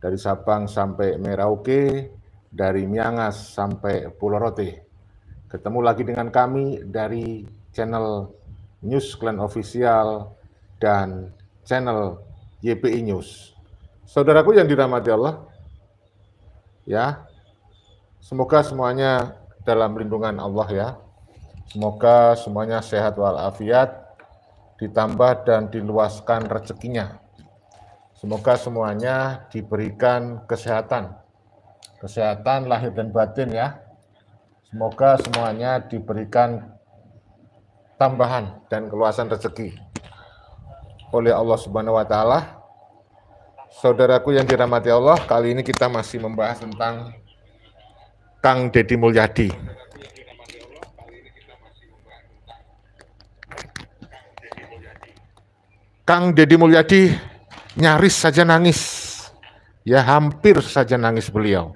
dari Sabang sampai Merauke, dari Miangas sampai Pulau Rote. Ketemu lagi dengan kami dari channel News Clan Official dan channel YPI News. Saudaraku yang dirahmati Allah, ya, semoga semuanya dalam lindungan Allah ya. Semoga semuanya sehat walafiat, ditambah dan diluaskan rezekinya. Semoga semuanya diberikan kesehatan lahir dan batin ya. Semoga semuanya diberikan tambahan dan keluasan rezeki oleh Allah Subhanahu wa taala. Saudaraku yang dirahmati Allah, kali ini kita masih membahas tentang Kang Deddy Mulyadi. Kang Deddy Mulyadi nyaris saja nangis, ya hampir saja nangis beliau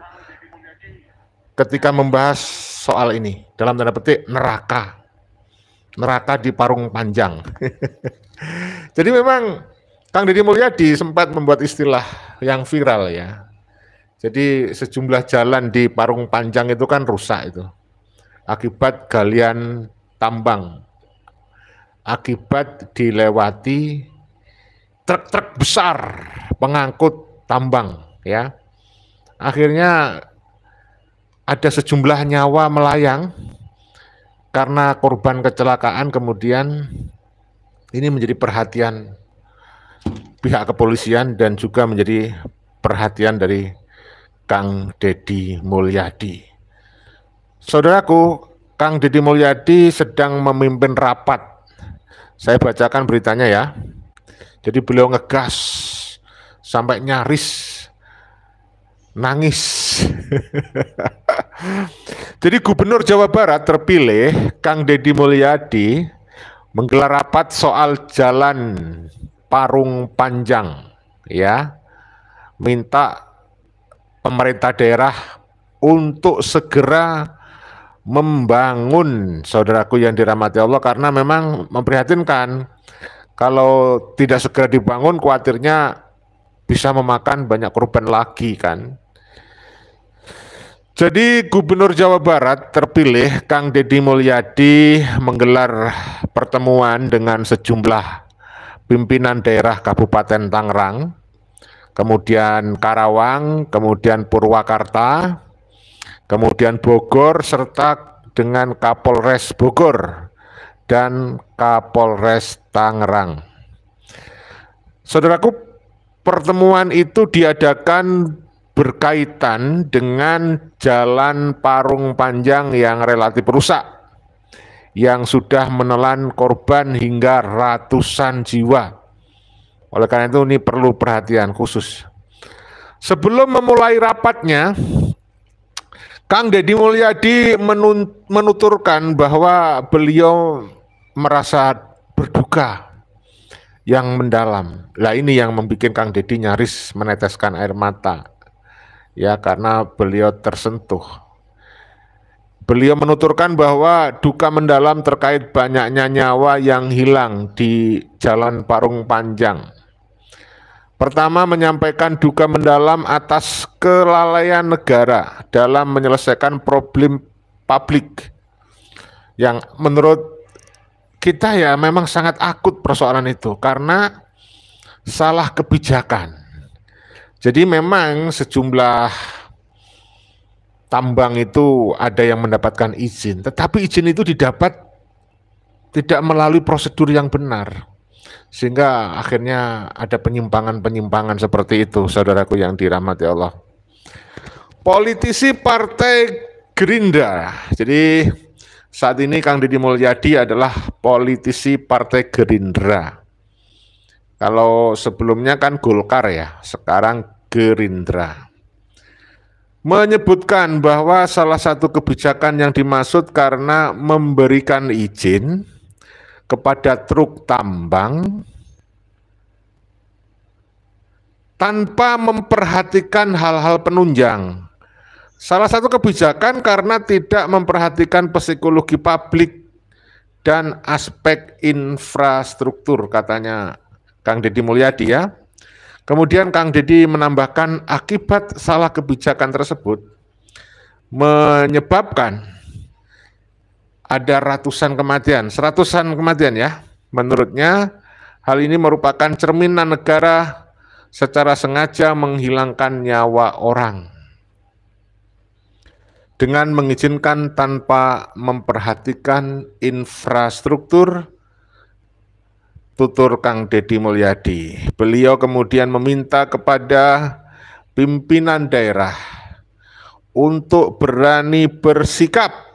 ketika membahas soal ini, dalam tanda petik neraka di Parung Panjang. Jadi memang Kang Deddy Mulyadi sempat membuat istilah yang viral ya. Jadi sejumlah jalan di Parung Panjang itu kan rusak itu, akibat galian tambang, akibat dilewati truk-truk besar pengangkut tambang ya. Akhirnya ada sejumlah nyawa melayang karena korban kecelakaan. Kemudian ini menjadi perhatian pihak kepolisian dan juga menjadi perhatian dari Kang Deddy Mulyadi. Saudaraku, Kang Deddy Mulyadi sedang memimpin rapat. Saya bacakan beritanya ya. Jadi beliau ngegas sampai nyaris nangis. Jadi Gubernur Jawa Barat terpilih Kang Deddy Mulyadi menggelar rapat soal jalan Parung Panjang ya. Minta pemerintah daerah untuk segera membangun, saudaraku yang dirahmati Allah, karena memang memprihatinkan. Kalau tidak segera dibangun, khawatirnya bisa memakan banyak korban lagi kan. Jadi Gubernur Jawa Barat terpilih Kang Deddy Mulyadi menggelar pertemuan dengan sejumlah pimpinan daerah Kabupaten Tangerang, kemudian Karawang, kemudian Purwakarta, kemudian Bogor, serta dengan Kapolres Bogor dan Kapolres Tangerang. Saudaraku, pertemuan itu diadakan berkaitan dengan jalan Parung Panjang yang relatif rusak, yang sudah menelan korban hingga ratusan jiwa. Oleh karena itu ini perlu perhatian khusus. Sebelum memulai rapatnya, Kang Deddy Mulyadi menuturkan bahwa beliau merasa berduka yang mendalam. Lah ini yang membuat Kang Deddy nyaris meneteskan air mata. Ya, karena beliau tersentuh. Beliau menuturkan bahwa duka mendalam terkait banyaknya nyawa yang hilang di Jalan Parung Panjang. Pertama, menyampaikan duka mendalam atas kelalaian negara dalam menyelesaikan problem publik yang menurut kita ya memang sangat akut persoalan itu karena salah kebijakan. Jadi memang sejumlah tambang itu ada yang mendapatkan izin, tetapi izin itu didapat tidak melalui prosedur yang benar. Sehingga akhirnya ada penyimpangan-penyimpangan seperti itu, saudaraku yang dirahmati Allah. Politisi Partai Gerindra. Jadi saat ini Kang Deddy Mulyadi adalah politisi Partai Gerindra. Kalau sebelumnya kan Golkar ya, sekarang Gerindra. Menyebutkan bahwa salah satu kebijakan yang dimaksud karena memberikan izin kepada truk tambang tanpa memperhatikan hal-hal penunjang. Salah satu kebijakan karena tidak memperhatikan psikologi publik dan aspek infrastruktur, katanya Kang Deddy Mulyadi ya. Kemudian Kang Deddy menambahkan akibat salah kebijakan tersebut menyebabkan ada seratusan kematian ya. Menurutnya hal ini merupakan cerminan negara secara sengaja menghilangkan nyawa orang dengan mengizinkan tanpa memperhatikan infrastruktur, tutur Kang Deddy Mulyadi. Beliau kemudian meminta kepada pimpinan daerah untuk berani bersikap.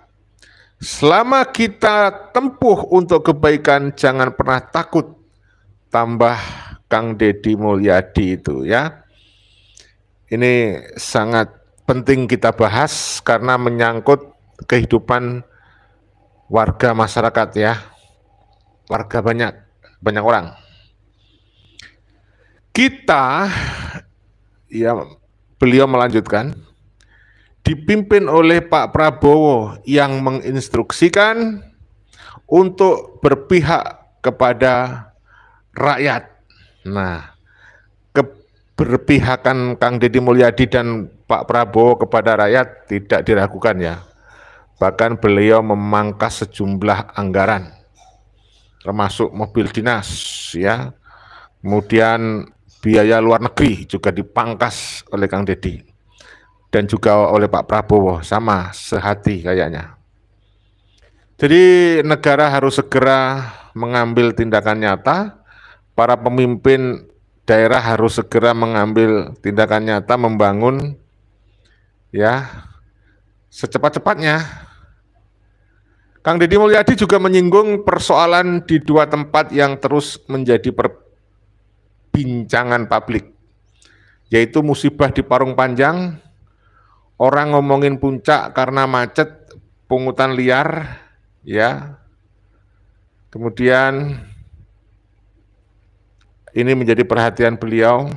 Selama kita tempuh untuk kebaikan, jangan pernah takut, tambah Kang Deddy Mulyadi itu ya. Ini sangat penting kita bahas karena menyangkut kehidupan warga masyarakat ya. Warga banyak orang. Kita, ya beliau melanjutkan, dipimpin oleh Pak Prabowo yang menginstruksikan untuk berpihak kepada rakyat. Nah, keberpihakan Kang Deddy Mulyadi dan Pak Prabowo kepada rakyat tidak diragukan ya. Bahkan beliau memangkas sejumlah anggaran, termasuk mobil dinas ya. Kemudian biaya luar negeri juga dipangkas oleh Kang Deddy. Dan juga oleh Pak Prabowo, sama sehati kayaknya. Jadi negara harus segera mengambil tindakan nyata, para pemimpin daerah harus segera mengambil tindakan nyata membangun ya secepat-cepatnya. Kang Deddy Mulyadi juga menyinggung persoalan di dua tempat yang terus menjadi perbincangan publik, yaitu musibah di Parung Panjang. Orang ngomongin puncak karena macet, pungutan liar, ya. Kemudian ini menjadi perhatian beliau.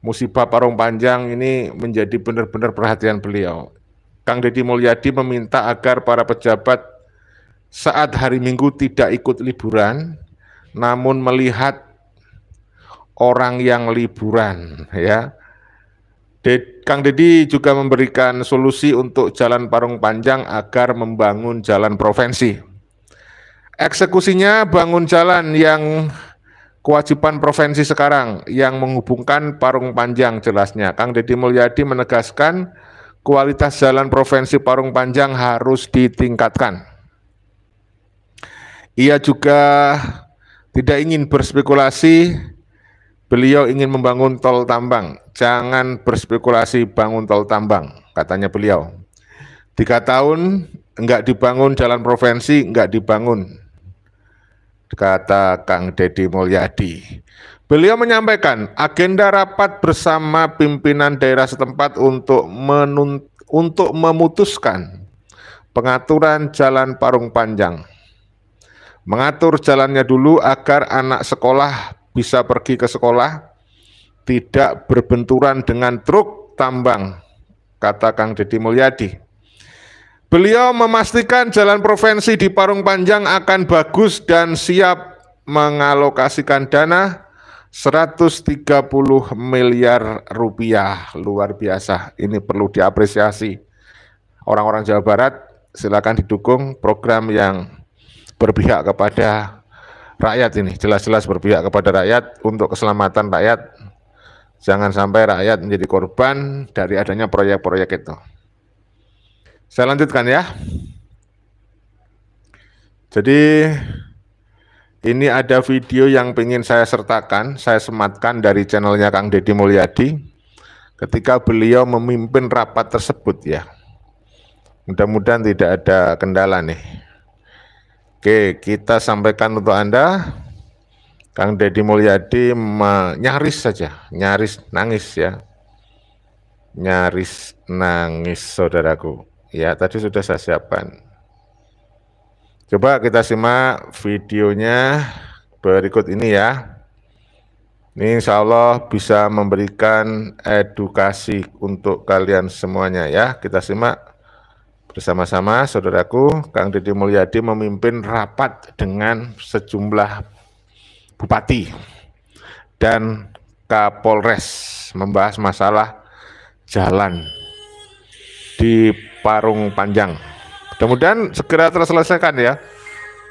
Musibah Parung Panjang ini menjadi benar-benar perhatian beliau. Kang Deddy Mulyadi meminta agar para pejabat saat hari Minggu tidak ikut liburan, namun melihat orang yang liburan, ya. Kang Deddy juga memberikan solusi untuk jalan Parung Panjang agar membangun jalan provinsi. Eksekusinya bangun jalan yang kewajiban provinsi sekarang yang menghubungkan Parung Panjang jelasnya. Kang Deddy Mulyadi menegaskan kualitas jalan provinsi Parung Panjang harus ditingkatkan. Ia juga tidak ingin berspekulasi. Beliau ingin membangun tol tambang, jangan berspekulasi bangun tol tambang, katanya beliau. 3 tahun enggak dibangun jalan provinsi, enggak dibangun, kata Kang Deddy Mulyadi. Beliau menyampaikan agenda rapat bersama pimpinan daerah setempat untuk memutuskan pengaturan jalan Parung Panjang. Mengatur jalannya dulu agar anak sekolah bisa pergi ke sekolah, tidak berbenturan dengan truk tambang, kata Kang Deddy Mulyadi. Beliau memastikan jalan provinsi di Parung Panjang akan bagus dan siap mengalokasikan dana 130 miliar rupiah. Luar biasa, ini perlu diapresiasi. Orang-orang Jawa Barat silakan didukung program yang berpihak kepada rakyat ini, jelas-jelas berpihak kepada rakyat untuk keselamatan rakyat. Jangan sampai rakyat menjadi korban dari adanya proyek-proyek itu. Saya lanjutkan ya. Jadi ini ada video yang ingin saya sertakan, saya sematkan dari channelnya Kang Deddy Mulyadi ketika beliau memimpin rapat tersebut ya. Mudah-mudahan tidak ada kendala nih. Oke, kita sampaikan untuk Anda. Kang Deddy Mulyadi nyaris saja, nyaris nangis ya. Nyaris nangis saudaraku. Ya, tadi sudah saya siapkan. Coba kita simak videonya berikut ini ya. Ini insya Allah bisa memberikan edukasi untuk kalian semuanya ya. Kita simak bersama-sama saudaraku. Kang Deddy Mulyadi memimpin rapat dengan sejumlah bupati dan Kapolres membahas masalah jalan di Parung Panjang. Mudah-mudahan segera terselesaikan ya.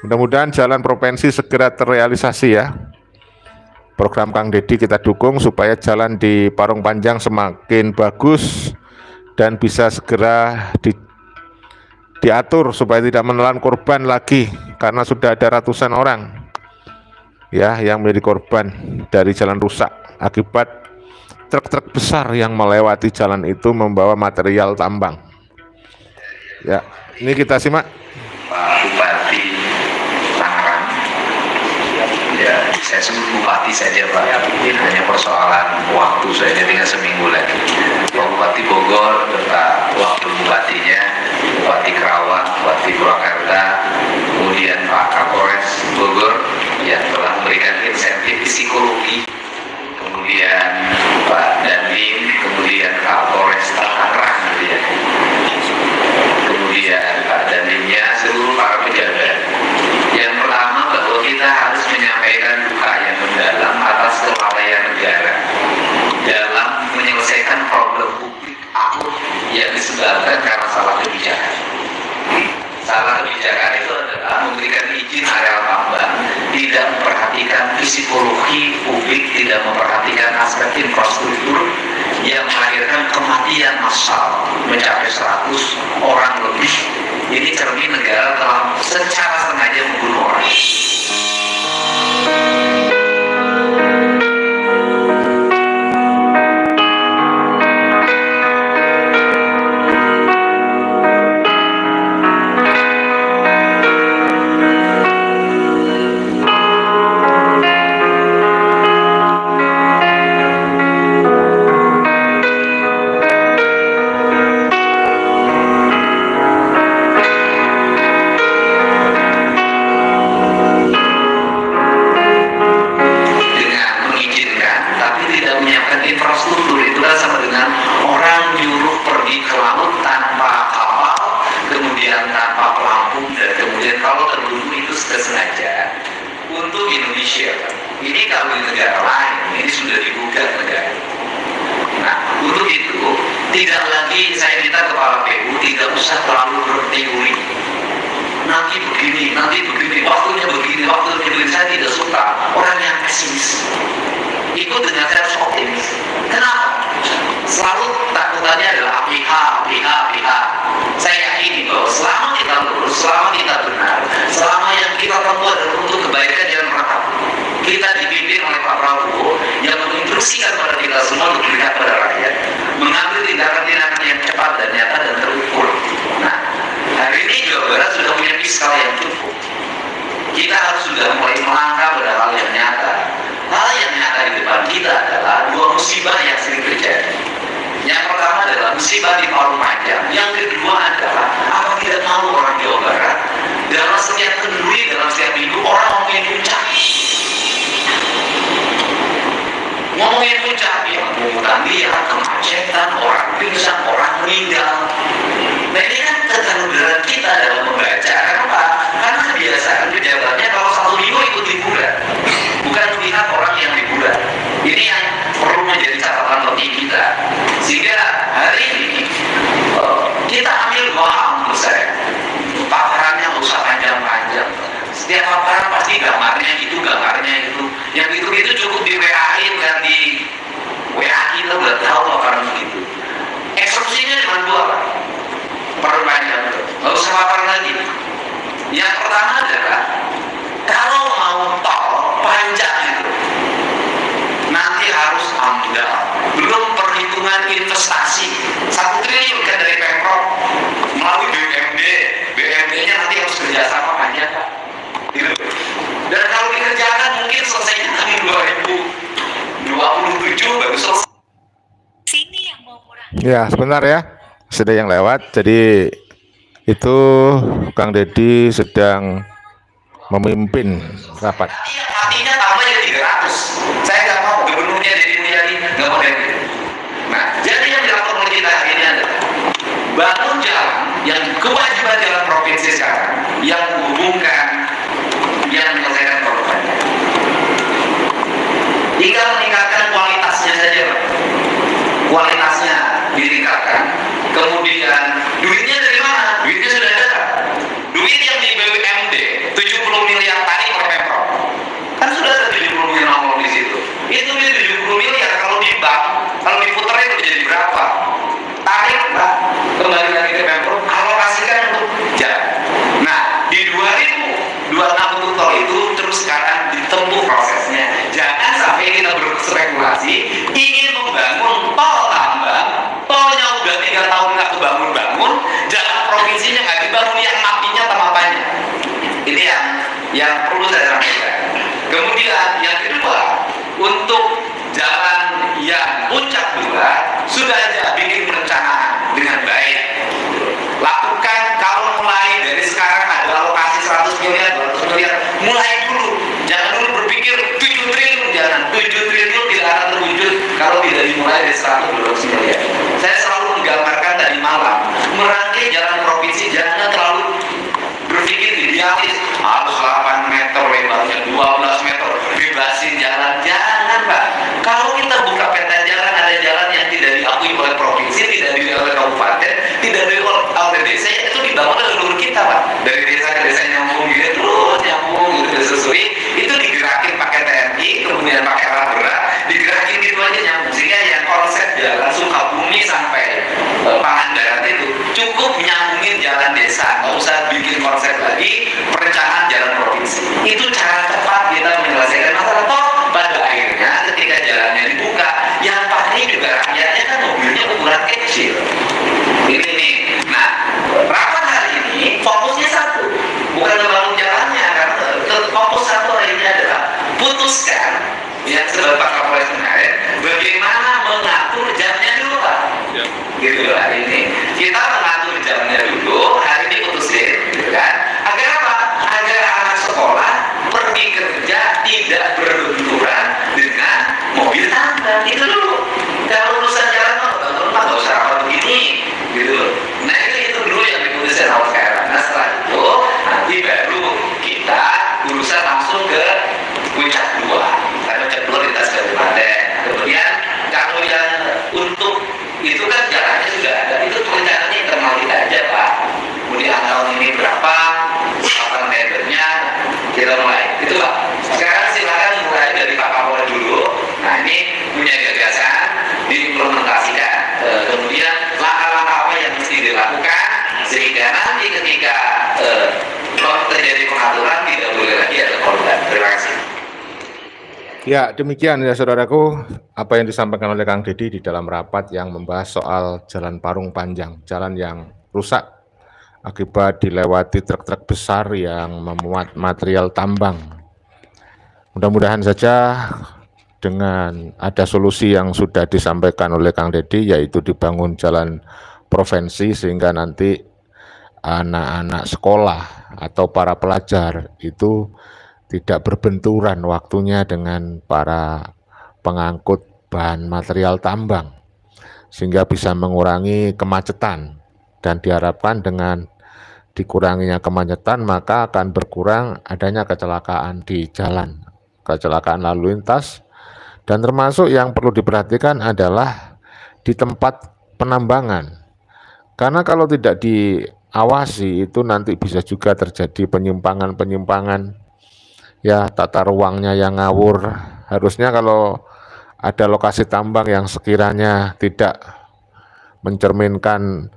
Mudah-mudahan jalan provinsi segera terrealisasi ya. Program Kang Deddy kita dukung supaya jalan di Parung Panjang semakin bagus dan bisa segera diatur supaya tidak menelan korban lagi, karena sudah ada ratusan orang ya yang menjadi korban dari jalan rusak akibat truk-truk besar yang melewati jalan itu membawa material tambang. Ya, ini kita simak. Pak Bupati Tangerang, ya saya sebut Bupati saja Pak, hanya persoalan waktu saja, tinggal seminggu lagi. Pak Bupati Bogor beserta wakil bupatinya, Bupati Kerawang, Bupati Purwakarta, kemudian Pak Kapolres Bogor yang telah memberikan insentif psikologi, kemudian Pak Dandim, kemudian Kapolres Tangerang, kemudian Pak Dandimnya, seluruh para pejabat. Yang pertama, bahwa kita harus menyampaikan duka yang mendalam atas kelalaian negara dalam menyelesaikan problem publik akut yang disebabkan karena salah kebijakan. Salah kebijakan itu adalah memberikan izin areal tambang, tidak memperhatikan psikologi publik, tidak memperhatikan aspek infrastruktur yang melahirkan kematian massal mencapai 100 orang lebih. Ini cermin negara telah secara sengaja membunuh orang. Infrastruktur itu kan sama dengan orang nyuruh pergi ke laut tanpa kapal, kemudian tanpa pelampung, dan kemudian kalau terbunuh itu sengaja untuk Indonesia. Ini kalau di negara lain ini sudah digugat negara. Nah, untuk itu tidak lagi saya minta kepala PU tidak usah terlalu berteori. Nanti begini, waktunya begini. Saya tidak suka orang yang pesimis. Ikut dengan saya harus optimis. Kenapa? Selalu takutannya adalah pihak. Saya yakini bahwa selama kita lurus, selama kita benar, selama yang kita tempuh adalah untuk kebaikan yang merata, kita dipimpin oleh Pak Prabowo yang menginstruksikan pada kita semua untuk berpihak pada rakyat, mengambil tindakan-tindakan yang cepat dan nyata dan terukur. Nah, hari ini Jawa Barat sudah punya fiskal yang cukup. Kita harus sudah mulai melangkah pada hal yang nyata. Hal yang nyata di depan kita adalah dua musibah yang sering terjadi. Yang pertama adalah musibah di Parung Panjang. Yang kedua adalah apa tidak mau orang Jawa Barat dalam setiap kenduri, dalam setiap minggu orang ngomongin puncak. Ngomongin puncak, ya pungutan liar, kemacetan, orang pingsan, orang meninggal. Nah ini kan ketenudaran kita dalam membaca. Kenapa? Karena kebiasaan pejabatnya kalau satu minggu ikut liburan, bukan melihat orang yang liburan. Ini yang perlu menjadi catatan penting kita. Sehingga hari ini kita ambil dua hal menurut saya. Paparannya nggak usah panjang-panjang. Setiap paparan pasti gambarnya itu. Yang itu cukup di WA-in dan di WA kita udah tahu paparan begitu. Eksekusinya cuma dua, Pak. Perpanjang itu, nggak usah paparan lagi. Yang pertama adalah kalau mau tol panjang itu nanti harus AMDAL, belum perhitungan investasi 1 triliun kan dari Pemprov melalui BUMD-nya nanti harus kerjasama panjang Pak. Gitu. Dan kalau dikerjakan mungkin selesainya tahun 2027 baru selesai. Sini yang mau murah. Ya sebentar ya, sudah yang lewat. Jadi itu Kang Deddy sedang memimpin rapat. Artinya tambah jadi 300. Saya nggak mau gubernurnya jadi Mulyadi, nggak mau dari itu. Nah, jadi yang dilakukan oleh kita hari ini adalah bangun jalan yang kewajiban jalan provinsi sekarang yang menghubungkan, yang menyelesaikan problemnya. tinggal meningkatkan kualitasnya saja Pak. Kualitasnya ditingkatkan. Kemudian duitnya dari mana? Duitnya sudah ada kan? Duit yang di BUMD 70 miliar tadi per Pemprov. Kan sudah ada 70 miliar di situ. Itu duit 70 miliar kalau di bank, kalau diputerin udah jadi berapa? Tarik Pak, kembali lagi ke Pemprov, alokasikan untuk jalan. Nah, di 2026 untuk tol itu terus sekarang ditempuh prosesnya. Jangan sampai kita berspekulasi ingin membangun tol tambang, tolnya udah 3 tahun nggak kebangun-bangun, jalan provinsinya nggak dibangun, yang matinya tamapannya. Ini yang perlu saya sampaikan. Kemudian yang kedua, untuk jalan yang puncak 2 sudah aja bikin perencanaan dengan baik. Lakukan, kalau mulai dari sekarang ada alokasi 100 miliar, 200 miliar, mulai dulu. Jangan dulu berpikir 7 triliun, jangan. 7 triliun tidak akan terwujud kalau tidak dimulai dari 100-200 miliar. Saya selalu menggambarkan tadi malam, merangkai jalan provinsi jangan terlalu berpikir idealis, harus 8 meter lebarnya, 12 meter, bebasin jalan. Jangan Pak. Kalau kita buka peta jalan, ada jalan yang tidak diakui oleh provinsi, tidak diakui oleh kabupaten, tidak diakui oleh desa, itu dibangun oleh seluruh kita Pak. Dari desa ke desa nyambung gitu, terus nyambung gitu, disusuri, itu digerakin pakai TNI, kemudian pakai alat berat, digerakin gitu aja nyambung. Sehingga yang konsep jalan Sukabumi sampai Pangandaran itu cukup nyambungin jalan desa, nggak usah bikin konsep lagi perencanaan jalan provinsi. Itu cara tepat kita menyelesaikan masalah. Toh pada akhirnya ketika jalannya dibuka, yang pakai juga rakyatnya kan mobilnya ukuran kecil. Ini nih. Nah, rapat hari ini fokusnya satu, bukan membangun jalannya, karena fokus satu hari ini adalah putuskan yang sebagai Pak Kapolres kemarin, bagaimana mengatur jamnya dulu Pak. Ya. Gitu hari ini kita mengatur jamnya dulu, hari ini putusin, gitu kan? Agar apa? Agar anak sekolah pergi kerja tidak berbenturan dengan mobil tambang. Itu dulu. Kalau urusan jalan nggak usah apa begini, gitu. Nah itu dulu yang diputuskan awal sekarang. Nah setelah itu nanti baru kita urusan langsung ke puncak 2. Puncak 2 lintas kabupaten. Kemudian kalau yang untuk itu kan jalannya sudah ada, itu rencananya internal kita aja Pak. Kemudian tahun ini berapa, kapan tendernya, kita mulai. Itu Pak. Sekarang silakan mulai dari Pak Kapolres dulu. Nah ini punya gagasan, diimplementasikan. Kemudian langkah-langkah apa yang mesti dilakukan sehingga nanti ketika terjadi pengaturan tidak boleh lagi ada korban. Terima kasih. Ya, demikian ya saudaraku apa yang disampaikan oleh Kang Deddy di dalam rapat yang membahas soal Jalan Parung Panjang, jalan yang rusak akibat dilewati truk-truk besar yang memuat material tambang. Mudah-mudahan saja dengan ada solusi yang sudah disampaikan oleh Kang Deddy, yaitu dibangun jalan provinsi sehingga nanti anak-anak sekolah atau para pelajar itu tidak berbenturan waktunya dengan para pengangkut bahan material tambang, sehingga bisa mengurangi kemacetan. Dan diharapkan dengan dikuranginya kemacetan maka akan berkurang adanya kecelakaan di jalan, kecelakaan lalu lintas. Dan termasuk yang perlu diperhatikan adalah di tempat penambangan, karena kalau tidak diawasi itu nanti bisa juga terjadi penyimpangan-penyimpangan. Ya, tata ruangnya yang ngawur. Harusnya kalau ada lokasi tambang yang sekiranya tidak mencerminkan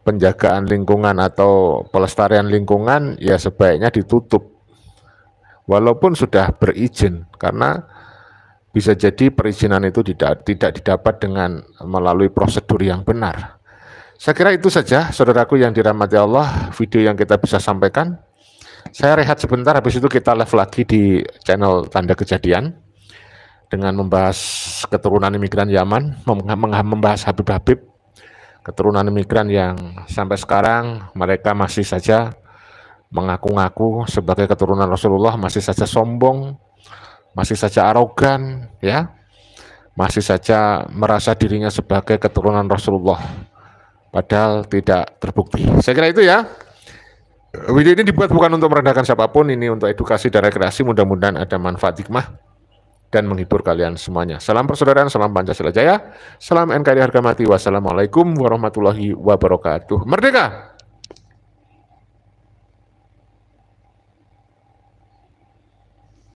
penjagaan lingkungan atau pelestarian lingkungan, ya sebaiknya ditutup walaupun sudah berizin, karena bisa jadi perizinan itu tidak didapat dengan melalui prosedur yang benar. Saya kira itu saja saudaraku yang dirahmati Allah, video yang kita bisa sampaikan. Saya rehat sebentar, habis itu kita live lagi di channel Tanda Kejadian dengan membahas keturunan imigran Yaman, membahas Habib-Habib, keturunan imigran yang sampai sekarang mereka masih saja mengaku-ngaku sebagai keturunan Rasulullah, masih saja sombong, masih saja arogan, ya, masih saja merasa dirinya sebagai keturunan Rasulullah, padahal tidak terbukti. Saya kira itu ya. Video ini dibuat bukan untuk merendahkan siapapun, ini untuk edukasi dan rekreasi, mudah-mudahan ada manfaat hikmah. dan menghibur kalian semuanya. Salam persaudaraan, salam Pancasila Jaya, salam NKRI harga mati. Wassalamualaikum warahmatullahi wabarakatuh. Merdeka!